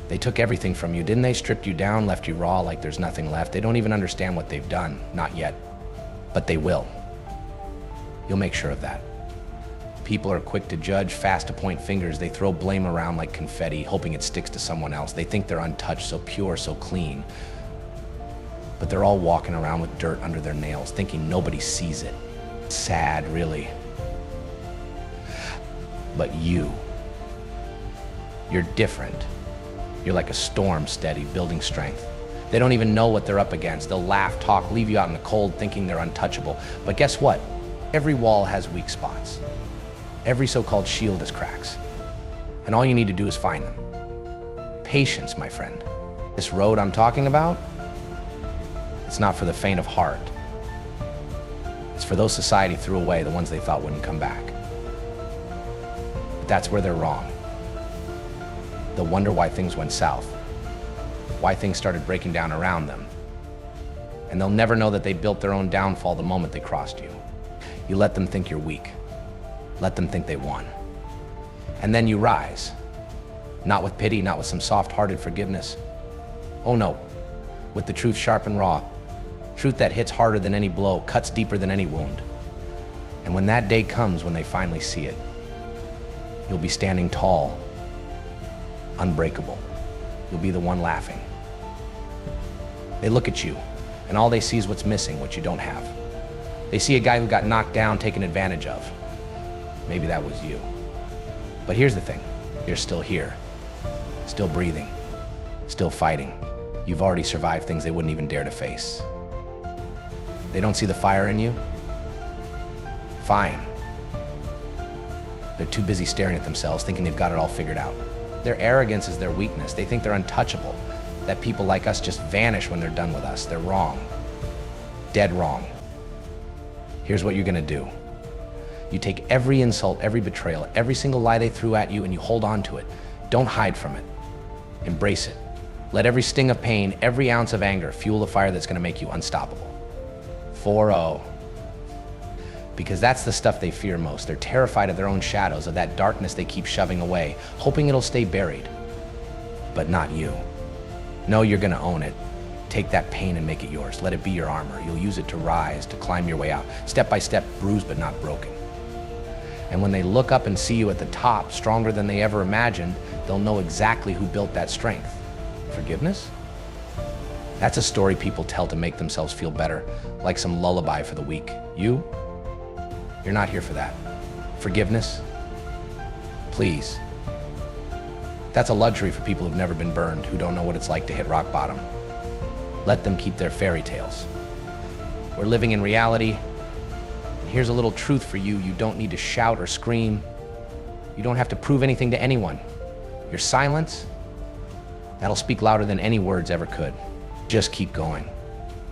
They took everything from you, didn't they? Stripped you down, left you raw like there's nothing left. They don't even understand what they've done, not yet, but they will. You'll make sure of that. People are quick to judge, fast to point fingers. They throw blame around like confetti, hoping it sticks to someone else. They think they're untouched, so pure, so clean. But they're all walking around with dirt under their nails, thinking nobody sees it. Sad, really. But you're different. You're like a storm, steady, building strength. They don't even know what they're up against. They'll laugh, talk, leave you out in the cold, thinking they're untouchable. But guess what? Every wall has weak spots. Every so-called shield has cracks. And all you need to do is find them. Patience, my friend. This road I'm talking about, it's not for the faint of heart. It's for those society threw away, the ones they thought wouldn't come back. But that's where they're wrong. They'll wonder why things went south, why things started breaking down around them. And they'll never know that they built their own downfall the moment they crossed you. You let them think you're weak. Let them think they won. And then you rise. Not with pity, not with some soft-hearted forgiveness. Oh no, with the truth sharp and raw. Truth that hits harder than any blow, cuts deeper than any wound. And when that day comes, when they finally see it, you'll be standing tall, unbreakable. You'll be the one laughing. They look at you, and all they see is what's missing, what you don't have. They see a guy who got knocked down, taken advantage of. Maybe that was you. But here's the thing, you're still here, still breathing, still fighting. You've already survived things they wouldn't even dare to face. They don't see the fire in you? Fine. They're too busy staring at themselves, thinking they've got it all figured out. Their arrogance is their weakness. They think they're untouchable, that people like us just vanish when they're done with us. They're wrong. Dead wrong. Here's what you're gonna do. You take every insult, every betrayal, every single lie they threw at you, and you hold on to it. Don't hide from it. Embrace it. Let every sting of pain, every ounce of anger fuel the fire that's gonna make you unstoppable. 4-0. Because that's the stuff they fear most. They're terrified of their own shadows, of that darkness they keep shoving away, hoping it'll stay buried. But not you. No, you're gonna own it. Take that pain and make it yours. Let it be your armor. You'll use it to rise, to climb your way out. Step by step, bruised but not broken. And when they look up and see you at the top, stronger than they ever imagined, they'll know exactly who built that strength. Forgiveness? That's a story people tell to make themselves feel better, like some lullaby for the weak. You're not here for that. Forgiveness? Please. That's a luxury for people who've never been burned, who don't know what it's like to hit rock bottom. Let them keep their fairy tales. We're living in reality. And here's a little truth for you. You don't need to shout or scream. You don't have to prove anything to anyone. Your silence, that'll speak louder than any words ever could. Just keep going.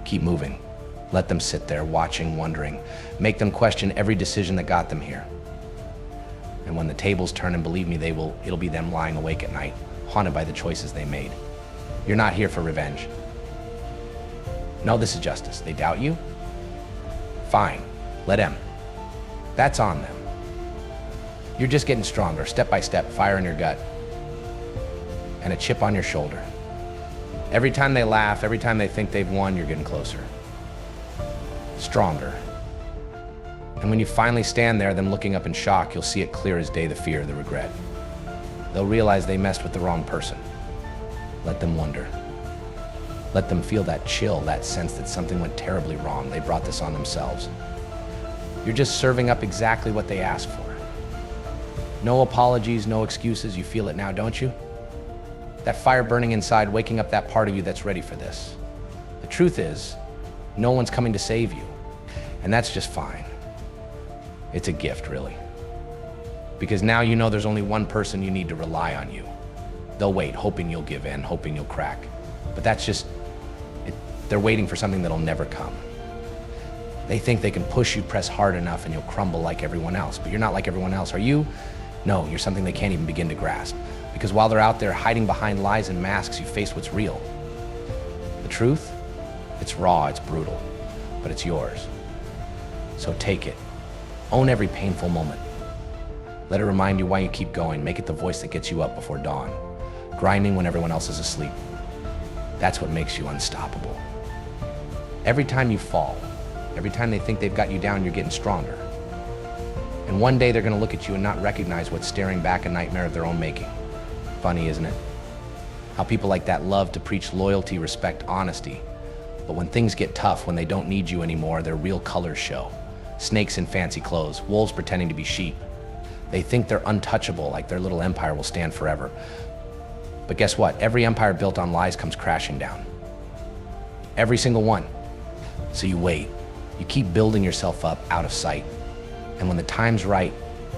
Keep moving. Let them sit there watching, wondering. Make them question every decision that got them here. And when the tables turn, and believe me, it'll be them lying awake at night, haunted by the choices they made. You're not here for revenge. No, this is justice. They doubt you? Fine, let them. That's on them. You're just getting stronger, step by step, fire in your gut, and a chip on your shoulder. Every time they laugh, every time they think they've won, you're getting closer. Stronger. And when you finally stand there, them looking up in shock, you'll see it clear as day, the fear, the regret. They'll realize they messed with the wrong person. Let them wonder. Let them feel that chill, that sense that something went terribly wrong. They brought this on themselves. You're just serving up exactly what they asked for. No apologies, no excuses. You feel it now, don't you? That fire burning inside, waking up that part of you that's ready for this. The truth is, no one's coming to save you. And that's just fine. It's a gift, really. Because now you know there's only one person you need to rely on you. They'll wait, hoping you'll give in, hoping you'll crack. But that's just, they're waiting for something that'll never come. They think they can push you, press hard enough, and you'll crumble like everyone else. But you're not like everyone else, are you? No, you're something they can't even begin to grasp. Because while they're out there hiding behind lies and masks, you face what's real. The truth? It's raw, it's brutal, but it's yours. So take it. Own every painful moment. Let it remind you why you keep going. Make it the voice that gets you up before dawn. grinding when everyone else is asleep. That's what makes you unstoppable. Every time you fall, every time they think they've got you down, you're getting stronger. And one day they're going to look at you and not recognize what's staring back a nightmare of their own making. Funny, isn't it? How people like that love to preach loyalty, respect, honesty. But when things get tough, when they don't need you anymore, their real colors show. Snakes in fancy clothes, wolves pretending to be sheep. They think they're untouchable, like their little empire will stand forever. But guess what? Every empire built on lies comes crashing down. Every single one. So you wait. You keep building yourself up out of sight. And when the time's right,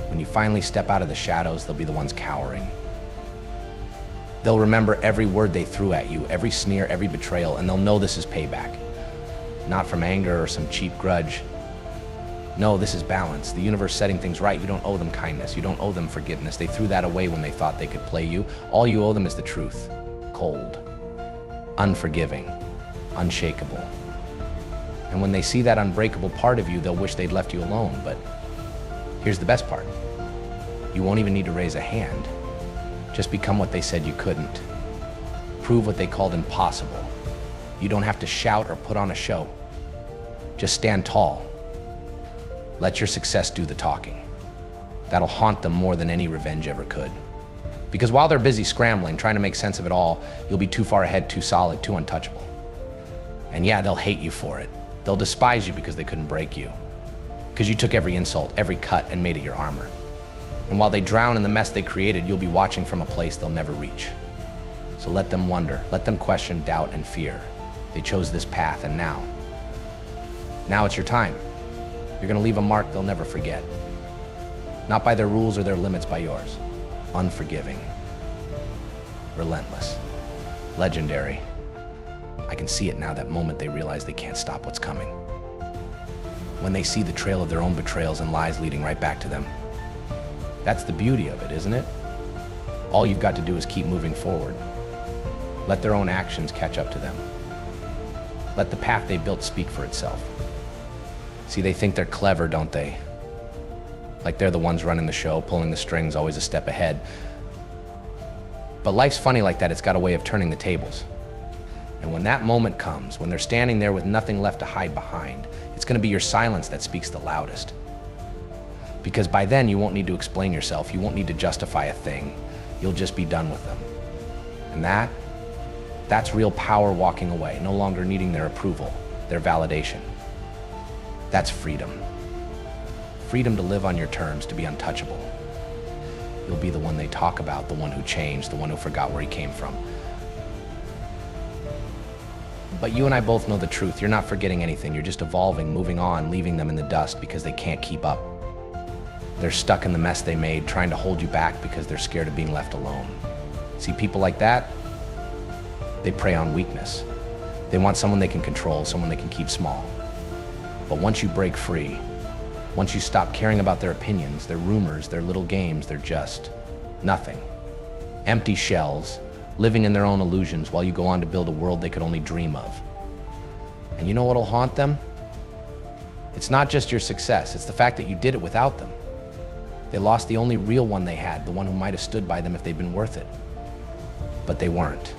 when you finally step out of the shadows, they'll be the ones cowering. They'll remember every word they threw at you, every sneer, every betrayal, and they'll know this is payback. Not from anger or some cheap grudge. No, this is balance. The universe setting things right. You don't owe them kindness. You don't owe them forgiveness. They threw that away when they thought they could play you. All you owe them is the truth. Cold, unforgiving, unshakable. And when they see that unbreakable part of you, they'll wish they'd left you alone. But here's the best part. You won't even need to raise a hand. Just become what they said you couldn't. Prove what they called impossible. You don't have to shout or put on a show. Just stand tall. Let your success do the talking. That'll haunt them more than any revenge ever could. Because while they're busy scrambling, trying to make sense of it all, you'll be too far ahead, too solid, too untouchable. And yeah, they'll hate you for it. They'll despise you because they couldn't break you. Because you took every insult, every cut, and made it your armor. And while they drown in the mess they created, you'll be watching from a place they'll never reach. So let them wonder, let them question, doubt, and fear. They chose this path, and now it's your time. You're gonna leave a mark they'll never forget. Not by their rules or their limits, by yours. Unforgiving. Relentless. Legendary. I can see it now, that moment they realize they can't stop what's coming. When they see the trail of their own betrayals and lies leading right back to them. That's the beauty of it, isn't it? All you've got to do is keep moving forward. Let their own actions catch up to them. Let the path they built speak for itself. See, they think they're clever, don't they? Like they're the ones running the show, pulling the strings, always a step ahead. But life's funny like that. It's got a way of turning the tables. And when that moment comes, when they're standing there with nothing left to hide behind, it's going to be your silence that speaks the loudest. Because by then you won't need to explain yourself. You won't need to justify a thing. You'll just be done with them. And that's real power walking away, no longer needing their approval, their validation. That's freedom. Freedom to live on your terms, to be untouchable. You'll be the one they talk about, the one who changed, the one who forgot where he came from. But you and I both know the truth. You're not forgetting anything. You're just evolving, moving on, leaving them in the dust because they can't keep up. They're stuck in the mess they made, trying to hold you back because they're scared of being left alone. See, people like that, they prey on weakness. They want someone they can control, someone they can keep small. But once you break free, once you stop caring about their opinions, their rumors, their little games, they're just nothing. Empty shells, living in their own illusions while you go on to build a world they could only dream of. And you know what'll haunt them? It's not just your success, it's the fact that you did it without them. They lost the only real one they had, the one who might have stood by them if they'd been worth it. But they weren't.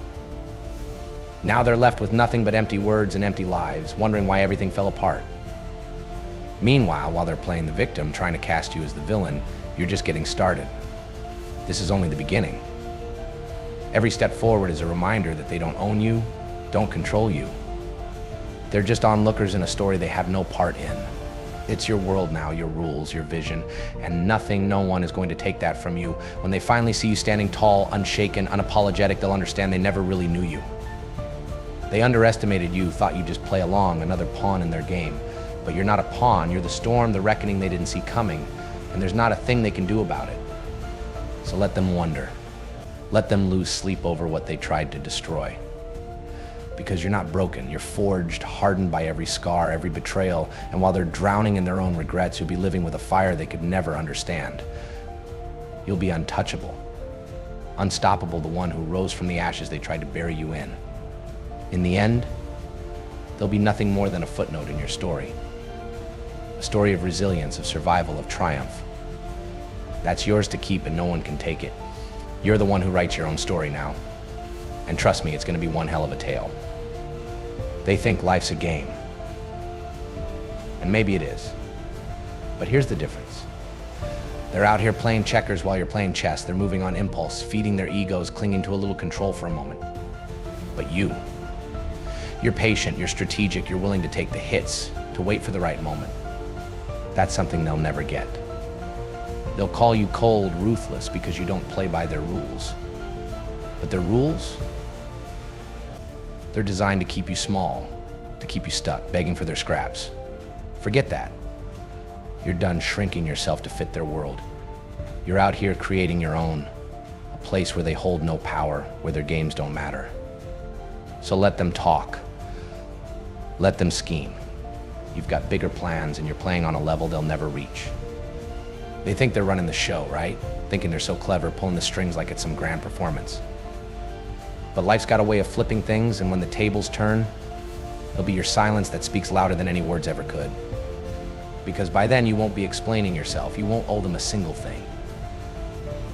Now they're left with nothing but empty words and empty lives, wondering why everything fell apart. Meanwhile, while they're playing the victim, trying to cast you as the villain, you're just getting started. This is only the beginning. Every step forward is a reminder that they don't own you, don't control you. They're just onlookers in a story they have no part in. It's your world now, your rules, your vision, and nothing, no one is going to take that from you. When they finally see you standing tall, unshaken, unapologetic, they'll understand they never really knew you. They underestimated you, thought you'd just play along, another pawn in their game. But you're not a pawn, you're the storm, the reckoning they didn't see coming, and there's not a thing they can do about it. So let them wonder. Let them lose sleep over what they tried to destroy. Because you're not broken, you're forged, hardened by every scar, every betrayal, and while they're drowning in their own regrets, you'll be living with a fire they could never understand. You'll be untouchable, unstoppable, the one who rose from the ashes they tried to bury you in. In the end, there'll be nothing more than a footnote in your story. A story of resilience, of survival, of triumph. That's yours to keep and no one can take it. You're the one who writes your own story now. And trust me, it's going to be one hell of a tale. They think life's a game. And maybe it is. But here's the difference. They're out here playing checkers while you're playing chess. They're moving on impulse, feeding their egos, clinging to a little control for a moment. But you're patient, you're strategic, you're willing to take the hits, to wait for the right moment. That's something they'll never get. They'll call you cold, ruthless, because you don't play by their rules. But their rules, they're designed to keep you small, to keep you stuck, begging for their scraps. Forget that. You're done shrinking yourself to fit their world. You're out here creating your own, a place where they hold no power, where their games don't matter. So let them talk. Let them scheme. You've got bigger plans and you're playing on a level they'll never reach. They think they're running the show, right? Thinking they're so clever, pulling the strings like it's some grand performance. But life's got a way of flipping things, and when the tables turn, it'll be your silence that speaks louder than any words ever could. Because by then you won't be explaining yourself. You won't owe them a single thing.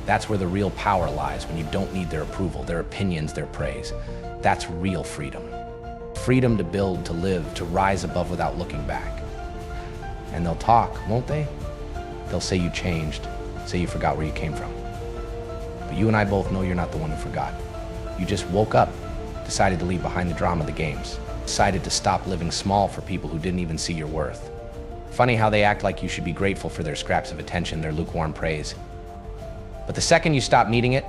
That's where the real power lies, when you don't need their approval, their opinions, their praise. That's real freedom. Freedom to build, to live, to rise above without looking back. And they'll talk, won't they? They'll say you changed, say you forgot where you came from. But you and I both know you're not the one who forgot. You just woke up, decided to leave behind the drama of the games, decided to stop living small for people who didn't even see your worth. Funny how they act like you should be grateful for their scraps of attention, their lukewarm praise. But the second you stop needing it,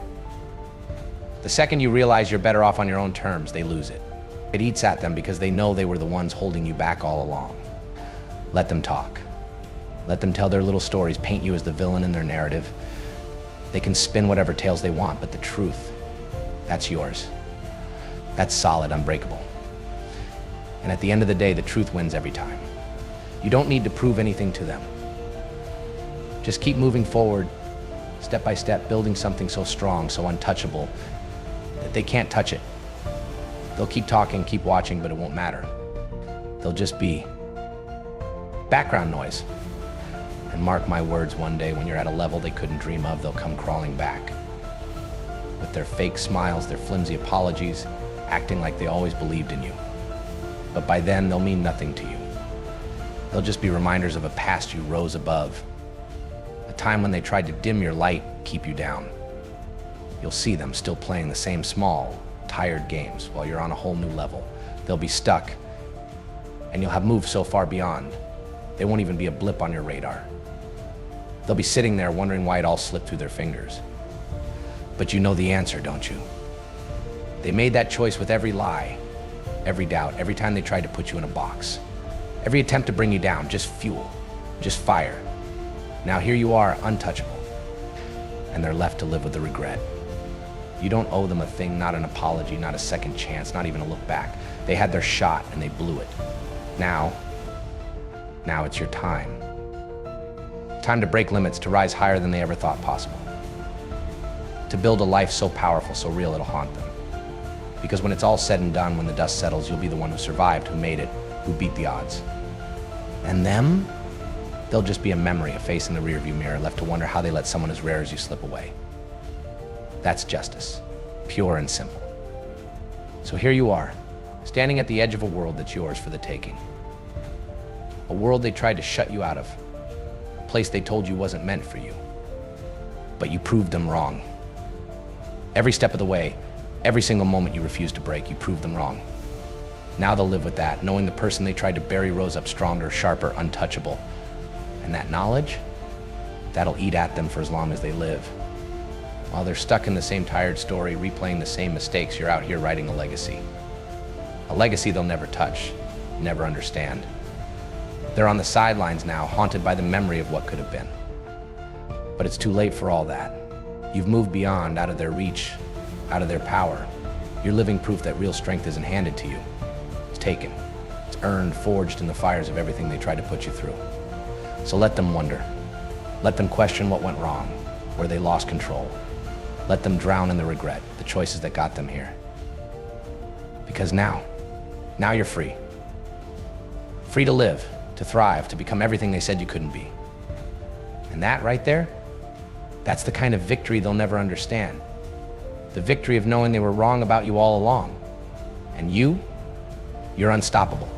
the second you realize you're better off on your own terms, they lose it. It eats at them because they know they were the ones holding you back all along. Let them talk. Let them tell their little stories, paint you as the villain in their narrative. They can spin whatever tales they want, but the truth, that's yours. That's solid, unbreakable. And at the end of the day, the truth wins every time. You don't need to prove anything to them. Just keep moving forward, step by step, building something so strong, so untouchable, that they can't touch it. They'll keep talking, keep watching, but it won't matter. They'll just be background noise. And mark my words, one day when you're at a level they couldn't dream of, they'll come crawling back. With their fake smiles, their flimsy apologies, acting like they always believed in you. But by then, they'll mean nothing to you. They'll just be reminders of a past you rose above. A time when they tried to dim your light, keep you down. You'll see them still playing the same small, tired games while you're on a whole new level. They'll be stuck, and you'll have moved so far beyond, they won't even be a blip on your radar. They'll be sitting there wondering why it all slipped through their fingers. But you know the answer, don't you? They made that choice with every lie, every doubt, every time they tried to put you in a box. Every attempt to bring you down, just fuel, just fire. Now here you are, untouchable, and they're left to live with the regret. You don't owe them a thing, not an apology, not a second chance, not even a look back. They had their shot and they blew it. Now it's your time. Time to break limits, to rise higher than they ever thought possible. To build a life so powerful, so real it'll haunt them. Because when it's all said and done, when the dust settles, you'll be the one who survived, who made it, who beat the odds. And them, they'll just be a memory, a face in the rearview mirror, left to wonder how they let someone as rare as you slip away. That's justice, pure and simple. So here you are, standing at the edge of a world that's yours for the taking. A world they tried to shut you out of, a place they told you wasn't meant for you. But you proved them wrong. Every step of the way, every single moment you refused to break, you proved them wrong. Now they'll live with that, knowing the person they tried to bury rose up stronger, sharper, untouchable. And that knowledge, that'll eat at them for as long as they live. While they're stuck in the same tired story, replaying the same mistakes, you're out here writing a legacy. A legacy they'll never touch, never understand. They're on the sidelines now, haunted by the memory of what could have been. But it's too late for all that. You've moved beyond, out of their reach, out of their power. You're living proof that real strength isn't handed to you. It's taken. It's earned, forged in the fires of everything they tried to put you through. So let them wonder. Let them question what went wrong, where they lost control. Let them drown in the regret, the choices that got them here. Because now you're free. Free to live, to thrive, to become everything they said you couldn't be. And that right there, that's the kind of victory they'll never understand. The victory of knowing they were wrong about you all along. And you're unstoppable.